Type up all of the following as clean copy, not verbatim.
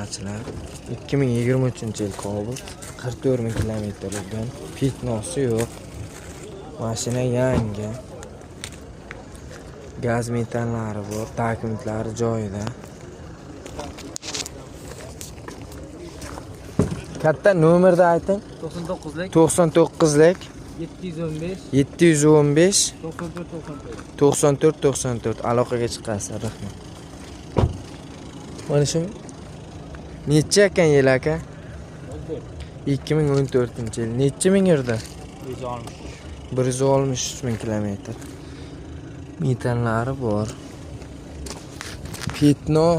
avtomachilar. 2023-yil Cobalt 44 ming kilometr yurgan. Fitnosi yo'q. Mashina yangi. Gaz metanlari bor, dokumentlari joyida. Katta nomerni ayting. 99lik 99lik 715 715 94 aloqaga chiqasizlar. Rahmat. Mana shu necha ekan yil aka? 2014-yil. Necha ming yurdi? 163 ming kilometr. Metanlari bor. Fitno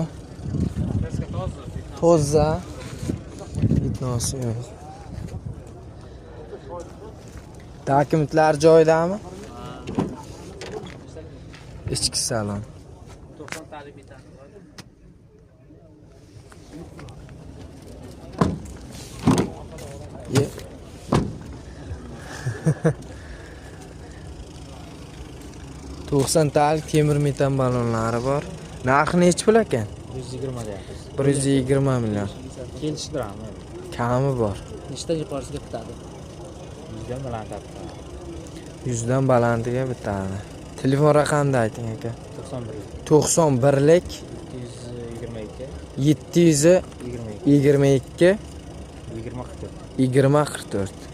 toza. Fitnosi yo'q. Dokumentlar joyidami? Ichki salon. 90 talik metan. 90 talik temir metan balonlari bor. Narxi necha pul ekan? 120 deyapmiz. 120 million. Kelishdiramiz. Kami bor. Nechta yuqorisiga bitadi? 100 dan baland. 100 dan balandiga bitadi. Telefon raqamini ayting aka. 91 91lik 722 722 20 44. 2044.